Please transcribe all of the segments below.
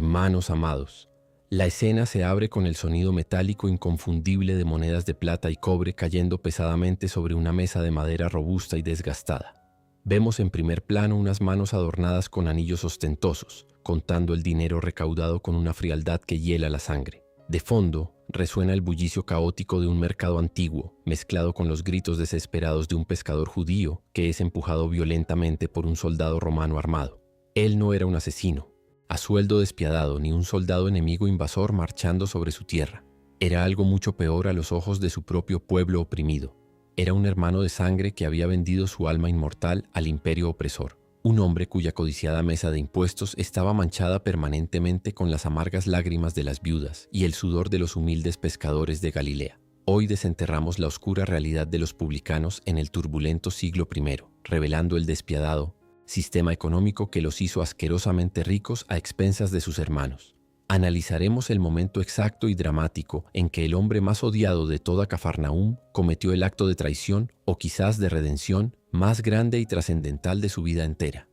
Hermanos amados, la escena se abre con el sonido metálico inconfundible de monedas de plata y cobre cayendo pesadamente sobre una mesa de madera robusta y desgastada. Vemos en primer plano unas manos adornadas con anillos ostentosos, contando el dinero recaudado con una frialdad que hiela la sangre. De fondo, resuena el bullicio caótico de un mercado antiguo, mezclado con los gritos desesperados de un pescador judío que es empujado violentamente por un soldado romano armado. Él no era un asesino, a sueldo despiadado, ni un soldado enemigo invasor marchando sobre su tierra. Era algo mucho peor a los ojos de su propio pueblo oprimido. Era un hermano de sangre que había vendido su alma inmortal al imperio opresor. Un hombre cuya codiciada mesa de impuestos estaba manchada permanentemente con las amargas lágrimas de las viudas y el sudor de los humildes pescadores de Galilea. Hoy desenterramos la oscura realidad de los publicanos en el turbulento siglo I, revelando el despiadado sistema económico que los hizo asquerosamente ricos a expensas de sus hermanos. Analizaremos el momento exacto y dramático en que el hombre más odiado de toda Cafarnaúm cometió el acto de traición o quizás de redención más grande y trascendental de su vida entera.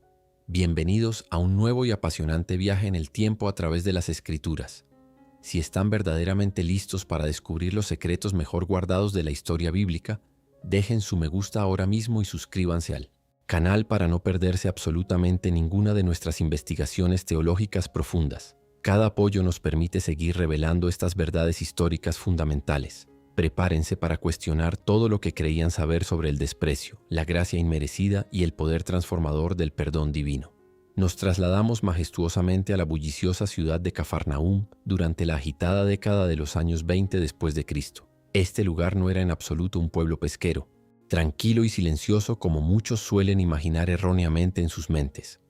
Bienvenidos a un nuevo y apasionante viaje en el tiempo a través de las Escrituras. Si están verdaderamente listos para descubrir los secretos mejor guardados de la historia bíblica, dejen su me gusta ahora mismo y suscríbanse al canal para no perderse absolutamente ninguna de nuestras investigaciones teológicas profundas. Cada apoyo nos permite seguir revelando estas verdades históricas fundamentales. Prepárense para cuestionar todo lo que creían saber sobre el desprecio, la gracia inmerecida y el poder transformador del perdón divino. Nos trasladamos majestuosamente a la bulliciosa ciudad de Cafarnaúm durante la agitada década de los años 20 después de Cristo. Este lugar no era en absoluto un pueblo pesquero, tranquilo y silencioso como muchos suelen imaginar erróneamente en sus mentes.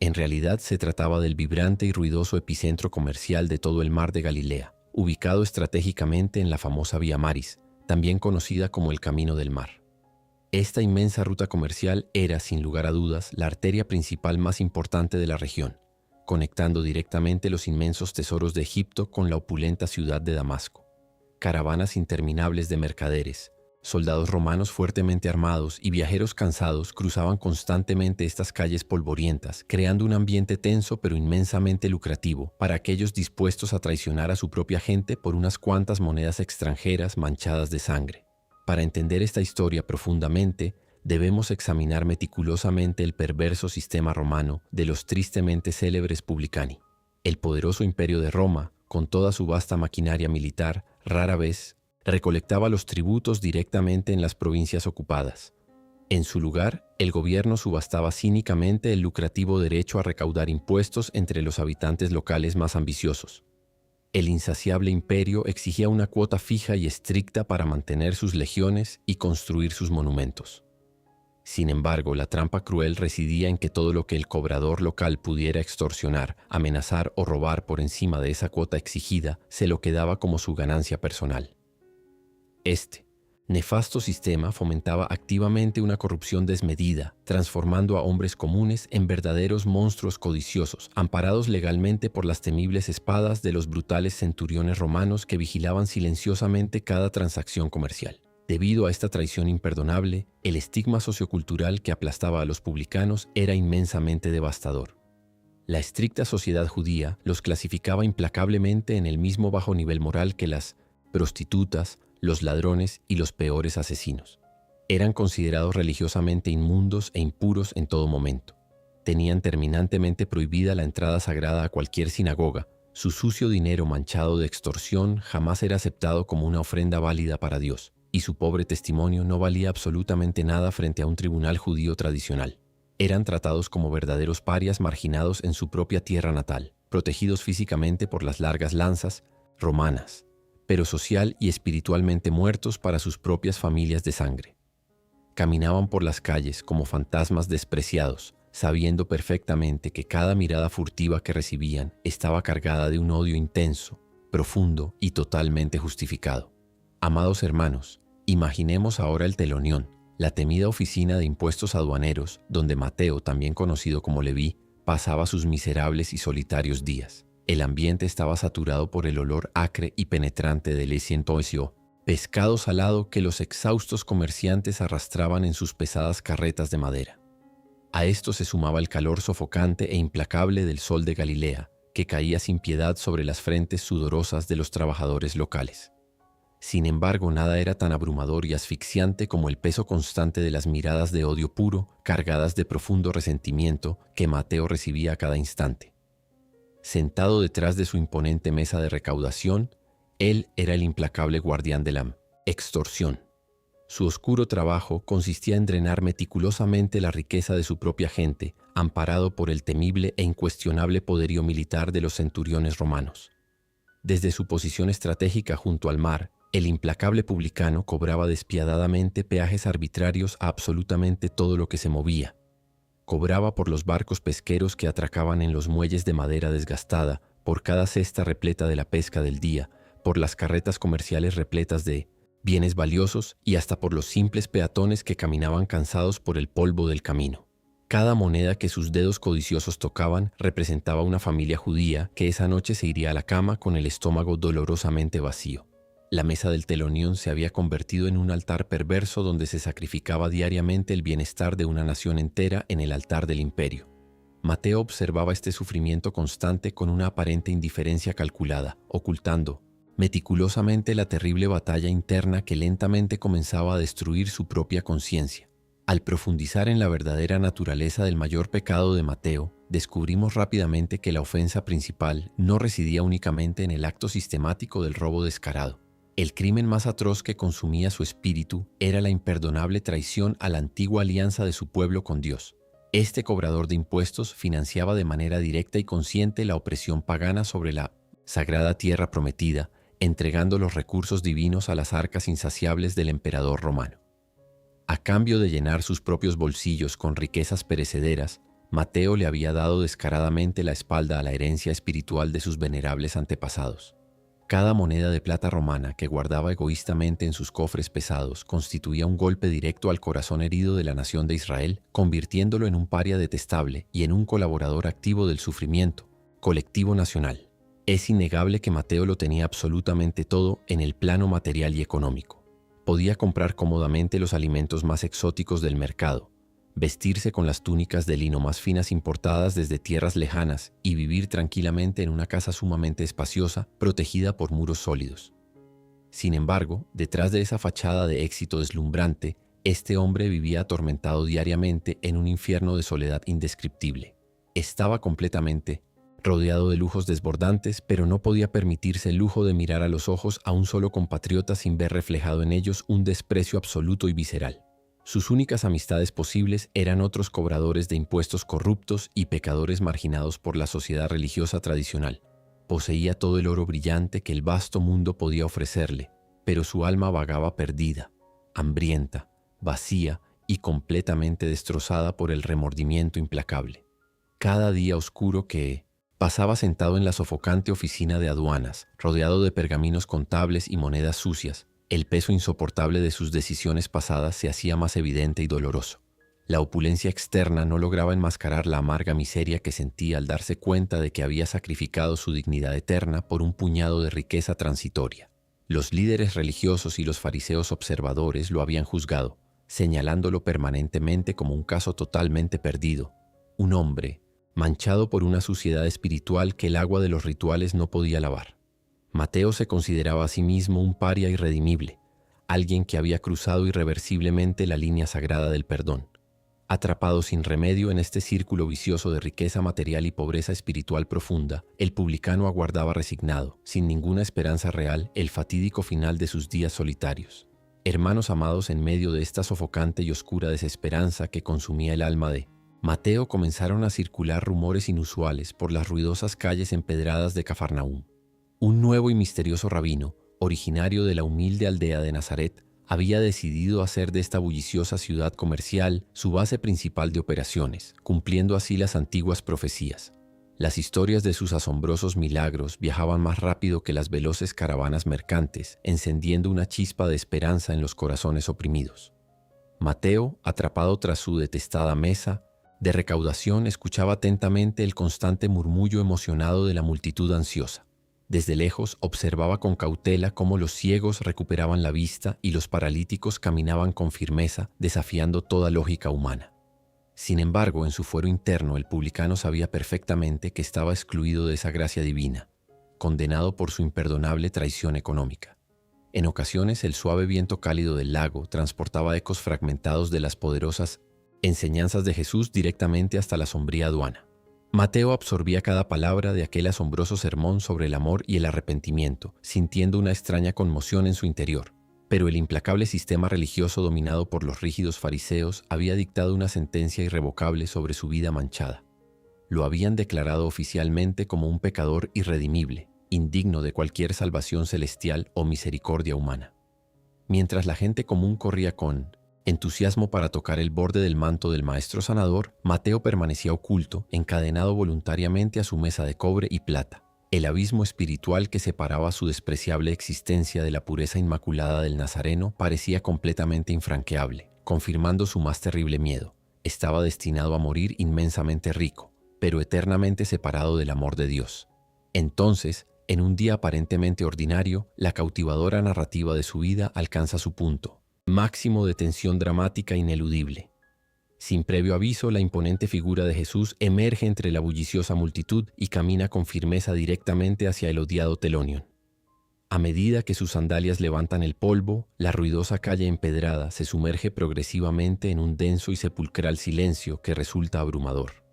En realidad se trataba del vibrante y ruidoso epicentro comercial de todo el mar de Galilea, ubicado estratégicamente en la famosa Vía Maris, también conocida como el Camino del Mar. Esta inmensa ruta comercial era, sin lugar a dudas, la arteria principal más importante de la región, conectando directamente los inmensos tesoros de Egipto con la opulenta ciudad de Damasco. Caravanas interminables de mercaderes, soldados romanos fuertemente armados y viajeros cansados cruzaban constantemente estas calles polvorientas, creando un ambiente tenso pero inmensamente lucrativo para aquellos dispuestos a traicionar a su propia gente por unas cuantas monedas extranjeras manchadas de sangre. Para entender esta historia profundamente, debemos examinar meticulosamente el perverso sistema romano de los tristemente célebres publicani. El poderoso imperio de Roma, con toda su vasta maquinaria militar, rara vez recolectaba los tributos directamente en las provincias ocupadas. En su lugar, el gobierno subastaba cínicamente el lucrativo derecho a recaudar impuestos entre los habitantes locales más ambiciosos. El insaciable imperio exigía una cuota fija y estricta para mantener sus legiones y construir sus monumentos. Sin embargo, la trampa cruel residía en que todo lo que el cobrador local pudiera extorsionar, amenazar o robar por encima de esa cuota exigida, se lo quedaba como su ganancia personal. Este nefasto sistema fomentaba activamente una corrupción desmedida, transformando a hombres comunes en verdaderos monstruos codiciosos, amparados legalmente por las temibles espadas de los brutales centuriones romanos que vigilaban silenciosamente cada transacción comercial. Debido a esta traición imperdonable, el estigma sociocultural que aplastaba a los publicanos era inmensamente devastador. La estricta sociedad judía los clasificaba implacablemente en el mismo bajo nivel moral que las prostitutas, los ladrones y los peores asesinos. Eran considerados religiosamente inmundos e impuros en todo momento. Tenían terminantemente prohibida la entrada sagrada a cualquier sinagoga. Su sucio dinero manchado de extorsión jamás era aceptado como una ofrenda válida para Dios, y su pobre testimonio no valía absolutamente nada frente a un tribunal judío tradicional. Eran tratados como verdaderos parias marginados en su propia tierra natal, protegidos físicamente por las largas lanzas romanas, pero social y espiritualmente muertos para sus propias familias de sangre. Caminaban por las calles como fantasmas despreciados, sabiendo perfectamente que cada mirada furtiva que recibían estaba cargada de un odio intenso, profundo y totalmente justificado. Amados hermanos, imaginemos ahora el telonión, la temida oficina de impuestos aduaneros, donde Mateo, también conocido como Leví, pasaba sus miserables y solitarios días. El ambiente estaba saturado por el olor acre y penetrante del esientoesio, pescado salado que los exhaustos comerciantes arrastraban en sus pesadas carretas de madera. A esto se sumaba el calor sofocante e implacable del sol de Galilea, que caía sin piedad sobre las frentes sudorosas de los trabajadores locales. Sin embargo, nada era tan abrumador y asfixiante como el peso constante de las miradas de odio puro, cargadas de profundo resentimiento, que Mateo recibía a cada instante. Sentado detrás de su imponente mesa de recaudación, él era el implacable guardián de la extorsión. Su oscuro trabajo consistía en drenar meticulosamente la riqueza de su propia gente, amparado por el temible e incuestionable poderío militar de los centuriones romanos. Desde su posición estratégica junto al mar, el implacable publicano cobraba despiadadamente peajes arbitrarios a absolutamente todo lo que se movía. Cobraba por los barcos pesqueros que atracaban en los muelles de madera desgastada, por cada cesta repleta de la pesca del día, por las carretas comerciales repletas de bienes valiosos y hasta por los simples peatones que caminaban cansados por el polvo del camino. Cada moneda que sus dedos codiciosos tocaban representaba una familia judía que esa noche se iría a la cama con el estómago dolorosamente vacío. La mesa del telonión se había convertido en un altar perverso donde se sacrificaba diariamente el bienestar de una nación entera en el altar del imperio. Mateo observaba este sufrimiento constante con una aparente indiferencia calculada, ocultando meticulosamente la terrible batalla interna que lentamente comenzaba a destruir su propia conciencia. Al profundizar en la verdadera naturaleza del mayor pecado de Mateo, descubrimos rápidamente que la ofensa principal no residía únicamente en el acto sistemático del robo descarado. El crimen más atroz que consumía su espíritu era la imperdonable traición a la antigua alianza de su pueblo con Dios. Este cobrador de impuestos financiaba de manera directa y consciente la opresión pagana sobre la sagrada tierra prometida, entregando los recursos divinos a las arcas insaciables del emperador romano. A cambio de llenar sus propios bolsillos con riquezas perecederas, Mateo le había dado descaradamente la espalda a la herencia espiritual de sus venerables antepasados. Cada moneda de plata romana que guardaba egoístamente en sus cofres pesados constituía un golpe directo al corazón herido de la nación de Israel, convirtiéndolo en un paria detestable y en un colaborador activo del sufrimiento colectivo nacional. Es innegable que Mateo lo tenía absolutamente todo en el plano material y económico. Podía comprar cómodamente los alimentos más exóticos del mercado, vestirse con las túnicas de lino más finas importadas desde tierras lejanas y vivir tranquilamente en una casa sumamente espaciosa, protegida por muros sólidos. Sin embargo, detrás de esa fachada de éxito deslumbrante, este hombre vivía atormentado diariamente en un infierno de soledad indescriptible. Estaba completamente rodeado de lujos desbordantes, pero no podía permitirse el lujo de mirar a los ojos a un solo compatriota sin ver reflejado en ellos un desprecio absoluto y visceral. Sus únicas amistades posibles eran otros cobradores de impuestos corruptos y pecadores marginados por la sociedad religiosa tradicional. Poseía todo el oro brillante que el vasto mundo podía ofrecerle, pero su alma vagaba perdida, hambrienta, vacía y completamente destrozada por el remordimiento implacable. Cada día oscuro que pasaba sentado en la sofocante oficina de aduanas, rodeado de pergaminos contables y monedas sucias, el peso insoportable de sus decisiones pasadas se hacía más evidente y doloroso. La opulencia externa no lograba enmascarar la amarga miseria que sentía al darse cuenta de que había sacrificado su dignidad eterna por un puñado de riqueza transitoria. Los líderes religiosos y los fariseos observadores lo habían juzgado, señalándolo permanentemente como un caso totalmente perdido, un hombre manchado por una suciedad espiritual que el agua de los rituales no podía lavar. Mateo se consideraba a sí mismo un paria irredimible, alguien que había cruzado irreversiblemente la línea sagrada del perdón. Atrapado sin remedio en este círculo vicioso de riqueza material y pobreza espiritual profunda, el publicano aguardaba resignado, sin ninguna esperanza real, el fatídico final de sus días solitarios. Hermanos amados, en medio de esta sofocante y oscura desesperanza que consumía el alma de Mateo, comenzaron a circular rumores inusuales por las ruidosas calles empedradas de Cafarnaúm. Un nuevo y misterioso rabino, originario de la humilde aldea de Nazaret, había decidido hacer de esta bulliciosa ciudad comercial su base principal de operaciones, cumpliendo así las antiguas profecías. Las historias de sus asombrosos milagros viajaban más rápido que las veloces caravanas mercantes, encendiendo una chispa de esperanza en los corazones oprimidos. Mateo, atrapado tras su detestada mesa de recaudación, escuchaba atentamente el constante murmullo emocionado de la multitud ansiosa. Desde lejos observaba con cautela cómo los ciegos recuperaban la vista y los paralíticos caminaban con firmeza, desafiando toda lógica humana. Sin embargo, en su fuero interno, el publicano sabía perfectamente que estaba excluido de esa gracia divina, condenado por su imperdonable traición económica. En ocasiones, el suave viento cálido del lago transportaba ecos fragmentados de las poderosas enseñanzas de Jesús directamente hasta la sombría aduana. Mateo absorbía cada palabra de aquel asombroso sermón sobre el amor y el arrepentimiento, sintiendo una extraña conmoción en su interior. Pero el implacable sistema religioso dominado por los rígidos fariseos había dictado una sentencia irrevocable sobre su vida manchada. Lo habían declarado oficialmente como un pecador irredimible, indigno de cualquier salvación celestial o misericordia humana. Mientras la gente común corría con entusiasmo para tocar el borde del manto del Maestro Sanador, Mateo permanecía oculto, encadenado voluntariamente a su mesa de cobre y plata. El abismo espiritual que separaba su despreciable existencia de la pureza inmaculada del Nazareno parecía completamente infranqueable, confirmando su más terrible miedo. Estaba destinado a morir inmensamente rico, pero eternamente separado del amor de Dios. Entonces, en un día aparentemente ordinario, la cautivadora narrativa de su vida alcanza su punto máximo de tensión dramática ineludible. Sin previo aviso, la imponente figura de Jesús emerge entre la bulliciosa multitud y camina con firmeza directamente hacia el odiado Telonion. A medida que sus sandalias levantan el polvo, la ruidosa calle empedrada se sumerge progresivamente en un denso y sepulcral silencio que resulta abrumador.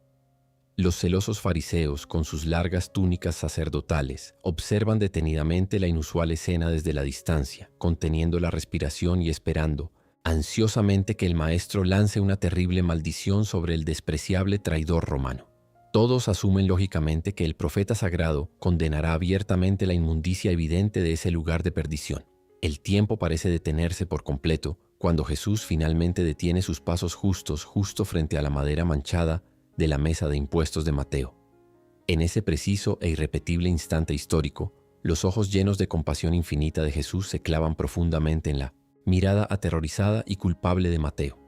Los celosos fariseos, con sus largas túnicas sacerdotales, observan detenidamente la inusual escena desde la distancia, conteniendo la respiración y esperando ansiosamente que el maestro lance una terrible maldición sobre el despreciable traidor romano. Todos asumen lógicamente que el profeta sagrado condenará abiertamente la inmundicia evidente de ese lugar de perdición. El tiempo parece detenerse por completo cuando Jesús finalmente detiene sus pasos justo frente a la madera manchada de la mesa de impuestos de Mateo. En ese preciso e irrepetible instante histórico, los ojos llenos de compasión infinita de Jesús se clavan profundamente en la mirada aterrorizada y culpable de Mateo.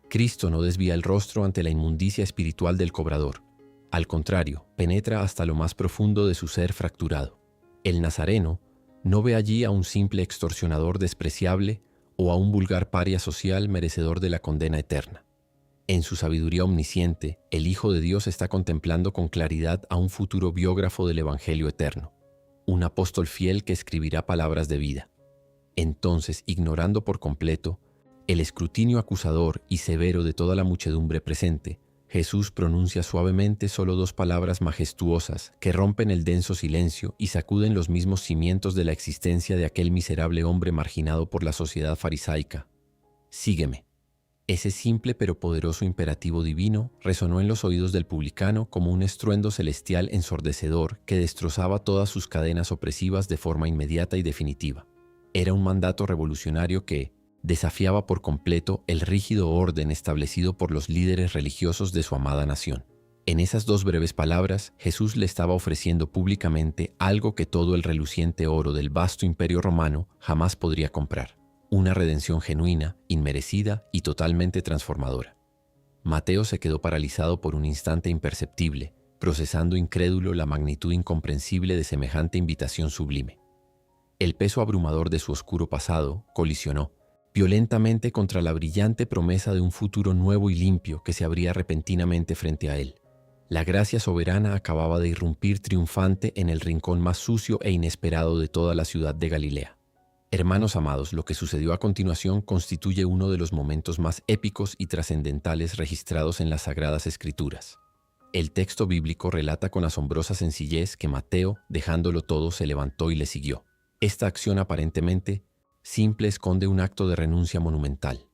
Cristo no desvía el rostro ante la inmundicia espiritual del cobrador. Al contrario, penetra hasta lo más profundo de su ser fracturado. El Nazareno no ve allí a un simple extorsionador despreciable o a un vulgar paria social merecedor de la condena eterna. En su sabiduría omnisciente, el Hijo de Dios está contemplando con claridad a un futuro biógrafo del Evangelio eterno, un apóstol fiel que escribirá palabras de vida. Entonces, ignorando por completo el escrutinio acusador y severo de toda la muchedumbre presente, Jesús pronuncia suavemente solo dos palabras majestuosas que rompen el denso silencio y sacuden los mismos cimientos de la existencia de aquel miserable hombre marginado por la sociedad farisaica. «Sígueme». Ese simple pero poderoso imperativo divino resonó en los oídos del publicano como un estruendo celestial ensordecedor que destrozaba todas sus cadenas opresivas de forma inmediata y definitiva. Era un mandato revolucionario que desafiaba por completo el rígido orden establecido por los líderes religiosos de su amada nación. En esas dos breves palabras, Jesús le estaba ofreciendo públicamente algo que todo el reluciente oro del vasto imperio romano jamás podría comprar: una redención genuina, inmerecida y totalmente transformadora. Mateo se quedó paralizado por un instante imperceptible, procesando incrédulo la magnitud incomprensible de semejante invitación sublime. El peso abrumador de su oscuro pasado colisionó violentamente contra la brillante promesa de un futuro nuevo y limpio que se abría repentinamente frente a él. La gracia soberana acababa de irrumpir triunfante en el rincón más sucio e inesperado de toda la ciudad de Galilea. Hermanos amados, lo que sucedió a continuación constituye uno de los momentos más épicos y trascendentales registrados en las Sagradas Escrituras. El texto bíblico relata con asombrosa sencillez que Mateo, dejándolo todo, se levantó y le siguió. Esta acción aparentemente simple esconde un acto de renuncia monumental.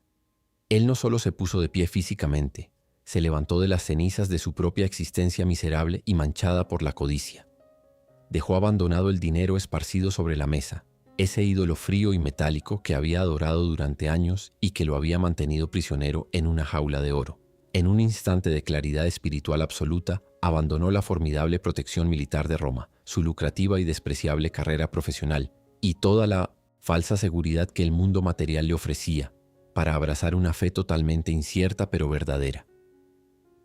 Él no solo se puso de pie físicamente, se levantó de las cenizas de su propia existencia miserable y manchada por la codicia. Dejó abandonado el dinero esparcido sobre la mesa, ese ídolo frío y metálico que había adorado durante años y que lo había mantenido prisionero en una jaula de oro. En un instante de claridad espiritual absoluta, abandonó la formidable protección militar de Roma, su lucrativa y despreciable carrera profesional y toda la falsa seguridad que el mundo material le ofrecía, para abrazar una fe totalmente incierta pero verdadera.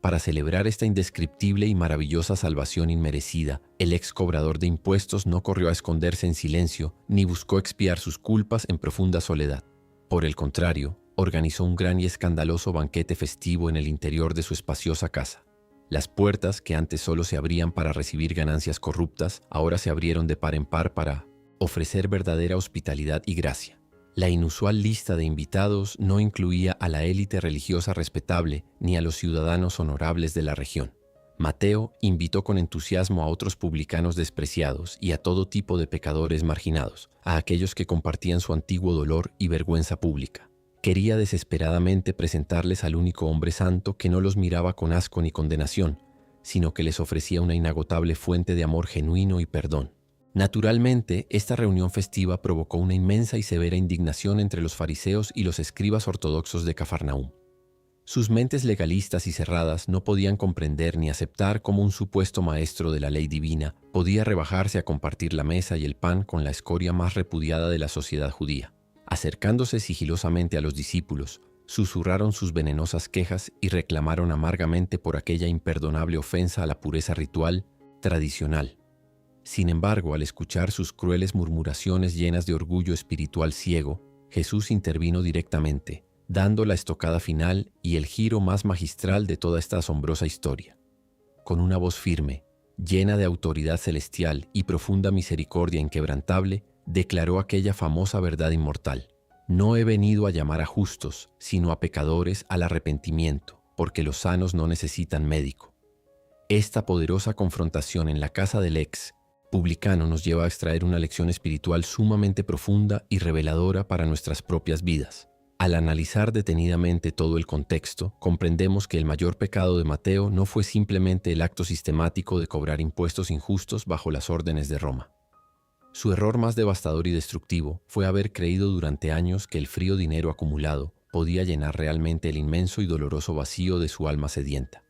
Para celebrar esta indescriptible y maravillosa salvación inmerecida, el ex cobrador de impuestos no corrió a esconderse en silencio ni buscó expiar sus culpas en profunda soledad. Por el contrario, organizó un gran y escandaloso banquete festivo en el interior de su espaciosa casa. Las puertas, que antes solo se abrían para recibir ganancias corruptas, ahora se abrieron de par en par para ofrecer verdadera hospitalidad y gracia. La inusual lista de invitados no incluía a la élite religiosa respetable ni a los ciudadanos honorables de la región. Mateo invitó con entusiasmo a otros publicanos despreciados y a todo tipo de pecadores marginados, a aquellos que compartían su antiguo dolor y vergüenza pública. Quería desesperadamente presentarles al único hombre santo que no los miraba con asco ni condenación, sino que les ofrecía una inagotable fuente de amor genuino y perdón. Naturalmente, esta reunión festiva provocó una inmensa y severa indignación entre los fariseos y los escribas ortodoxos de Cafarnaúm. Sus mentes legalistas y cerradas no podían comprender ni aceptar cómo un supuesto maestro de la ley divina podía rebajarse a compartir la mesa y el pan con la escoria más repudiada de la sociedad judía. Acercándose sigilosamente a los discípulos, susurraron sus venenosas quejas y reclamaron amargamente por aquella imperdonable ofensa a la pureza ritual tradicional. Sin embargo, al escuchar sus crueles murmuraciones llenas de orgullo espiritual ciego, Jesús intervino directamente, dando la estocada final y el giro más magistral de toda esta asombrosa historia. Con una voz firme, llena de autoridad celestial y profunda misericordia inquebrantable, declaró aquella famosa verdad inmortal: «No he venido a llamar a justos, sino a pecadores al arrepentimiento, porque los sanos no necesitan médico». Esta poderosa confrontación en la casa del ex publicano nos lleva a extraer una lección espiritual sumamente profunda y reveladora para nuestras propias vidas. Al analizar detenidamente todo el contexto, comprendemos que el mayor pecado de Mateo no fue simplemente el acto sistemático de cobrar impuestos injustos bajo las órdenes de Roma. Su error más devastador y destructivo fue haber creído durante años que el frío dinero acumulado podía llenar realmente el inmenso y doloroso vacío de su alma sedienta.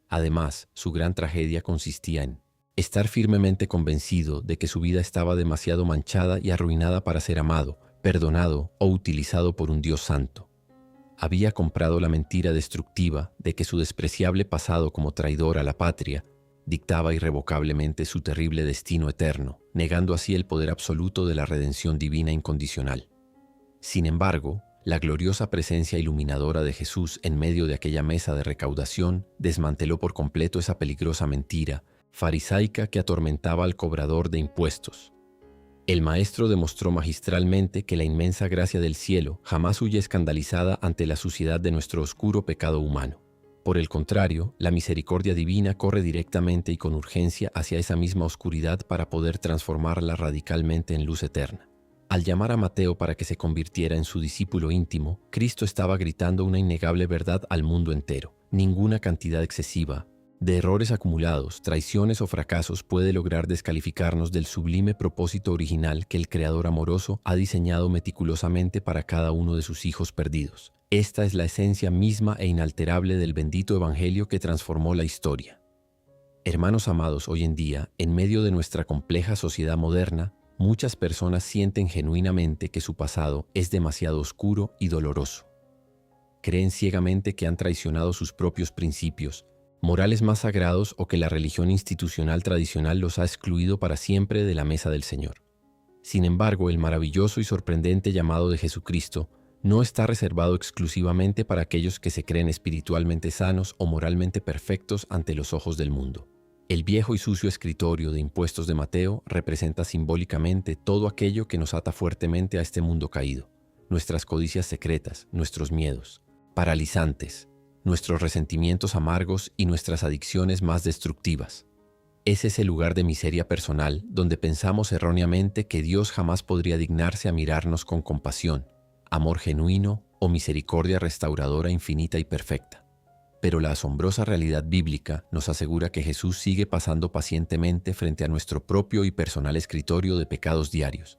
Además, su gran tragedia consistía en estar firmemente convencido de que su vida estaba demasiado manchada y arruinada para ser amado, perdonado o utilizado por un Dios santo. Había comprado la mentira destructiva de que su despreciable pasado como traidor a la patria dictaba irrevocablemente su terrible destino eterno, negando así el poder absoluto de la redención divina incondicional. Sin embargo, la gloriosa presencia iluminadora de Jesús en medio de aquella mesa de recaudación desmanteló por completo esa peligrosa mentira farisaica que atormentaba al cobrador de impuestos. El Maestro demostró magistralmente que la inmensa gracia del cielo jamás huye escandalizada ante la suciedad de nuestro oscuro pecado humano. Por el contrario, la misericordia divina corre directamente y con urgencia hacia esa misma oscuridad para poder transformarla radicalmente en luz eterna. Al llamar a Mateo para que se convirtiera en su discípulo íntimo, Cristo estaba gritando una innegable verdad al mundo entero. Ninguna cantidad excesiva de errores acumulados, traiciones o fracasos puede lograr descalificarnos del sublime propósito original que el Creador amoroso ha diseñado meticulosamente para cada uno de sus hijos perdidos. Esta es la esencia misma e inalterable del bendito Evangelio que transformó la historia. Hermanos amados, hoy en día, en medio de nuestra compleja sociedad moderna, muchas personas sienten genuinamente que su pasado es demasiado oscuro y doloroso. Creen ciegamente que han traicionado sus propios principios morales más sagrados o que la religión institucional tradicional los ha excluido para siempre de la mesa del Señor. Sin embargo, el maravilloso y sorprendente llamado de Jesucristo no está reservado exclusivamente para aquellos que se creen espiritualmente sanos o moralmente perfectos ante los ojos del mundo. El viejo y sucio escritorio de impuestos de Mateo representa simbólicamente todo aquello que nos ata fuertemente a este mundo caído: nuestras codicias secretas, nuestros miedos paralizantes, nuestros resentimientos amargos y nuestras adicciones más destructivas. Es ese lugar de miseria personal donde pensamos erróneamente que Dios jamás podría dignarse a mirarnos con compasión, amor genuino o misericordia restauradora infinita y perfecta. Pero la asombrosa realidad bíblica nos asegura que Jesús sigue pasando pacientemente frente a nuestro propio y personal escritorio de pecados diarios.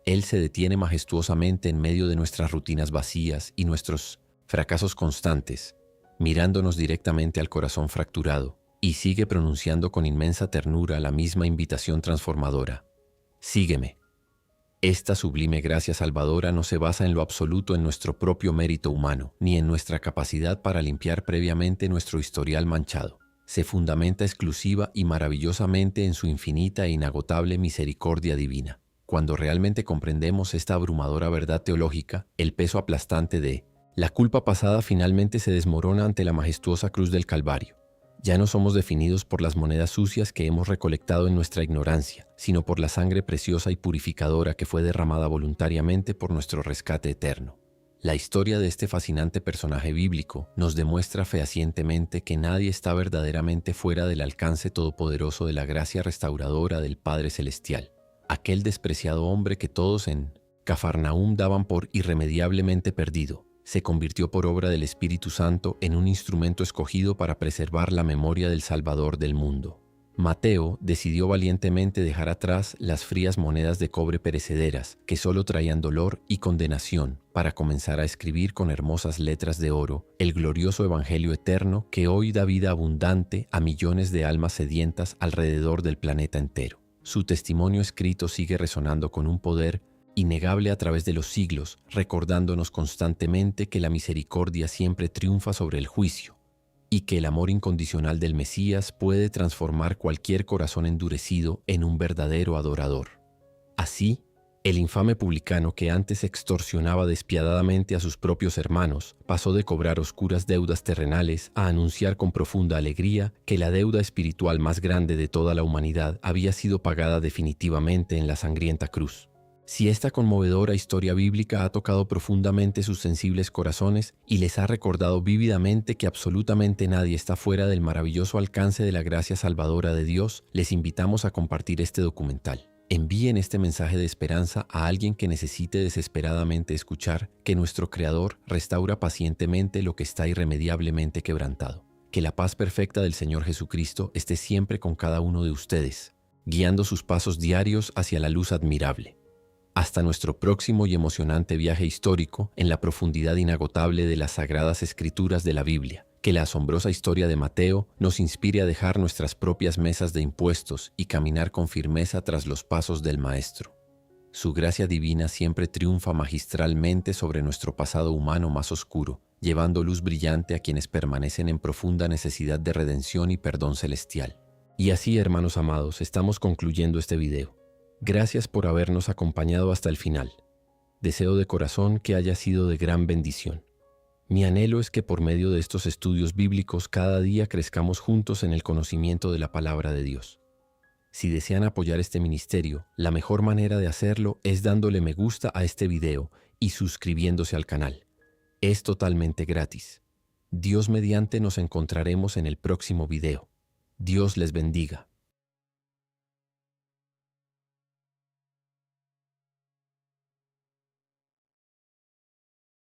Él se detiene majestuosamente en medio de nuestras rutinas vacías y nuestros fracasos constantes, mirándonos directamente al corazón fracturado, y sigue pronunciando con inmensa ternura la misma invitación transformadora: sígueme. Esta sublime gracia salvadora no se basa en lo absoluto en nuestro propio mérito humano, ni en nuestra capacidad para limpiar previamente nuestro historial manchado. Se fundamenta exclusiva y maravillosamente en su infinita e inagotable misericordia divina. Cuando realmente comprendemos esta abrumadora verdad teológica, el peso aplastante de La culpa pasada finalmente se desmorona ante la majestuosa cruz del Calvario. Ya no somos definidos por las monedas sucias que hemos recolectado en nuestra ignorancia, sino por la sangre preciosa y purificadora que fue derramada voluntariamente por nuestro rescate eterno. La historia de este fascinante personaje bíblico nos demuestra fehacientemente que nadie está verdaderamente fuera del alcance todopoderoso de la gracia restauradora del Padre Celestial. Aquel despreciado hombre que todos en Cafarnaúm daban por irremediablemente perdido, se convirtió por obra del Espíritu Santo en un instrumento escogido para preservar la memoria del Salvador del mundo. Mateo decidió valientemente dejar atrás las frías monedas de cobre perecederas que solo traían dolor y condenación para comenzar a escribir con hermosas letras de oro el glorioso Evangelio eterno que hoy da vida abundante a millones de almas sedientas alrededor del planeta entero. Su testimonio escrito sigue resonando con un poder innegable a través de los siglos, recordándonos constantemente que la misericordia siempre triunfa sobre el juicio y que el amor incondicional del Mesías puede transformar cualquier corazón endurecido en un verdadero adorador. Así, el infame publicano que antes extorsionaba despiadadamente a sus propios hermanos pasó de cobrar oscuras deudas terrenales a anunciar con profunda alegría que la deuda espiritual más grande de toda la humanidad había sido pagada definitivamente en la sangrienta cruz. Si esta conmovedora historia bíblica ha tocado profundamente sus sensibles corazones y les ha recordado vívidamente que absolutamente nadie está fuera del maravilloso alcance de la gracia salvadora de Dios, les invitamos a compartir este documental. Envíen este mensaje de esperanza a alguien que necesite desesperadamente escuchar que nuestro Creador restaura pacientemente lo que está irremediablemente quebrantado. Que la paz perfecta del Señor Jesucristo esté siempre con cada uno de ustedes, guiando sus pasos diarios hacia la luz admirable. Hasta nuestro próximo y emocionante viaje histórico en la profundidad inagotable de las sagradas escrituras de la Biblia. Que la asombrosa historia de Mateo nos inspire a dejar nuestras propias mesas de impuestos y caminar con firmeza tras los pasos del Maestro. Su gracia divina siempre triunfa magistralmente sobre nuestro pasado humano más oscuro, llevando luz brillante a quienes permanecen en profunda necesidad de redención y perdón celestial. Y así, hermanos amados, estamos concluyendo este video. Gracias por habernos acompañado hasta el final. Deseo de corazón que haya sido de gran bendición. Mi anhelo es que por medio de estos estudios bíblicos cada día crezcamos juntos en el conocimiento de la palabra de Dios. Si desean apoyar este ministerio, la mejor manera de hacerlo es dándole me gusta a este video y suscribiéndose al canal. Es totalmente gratis. Dios mediante nos encontraremos en el próximo video. Dios les bendiga.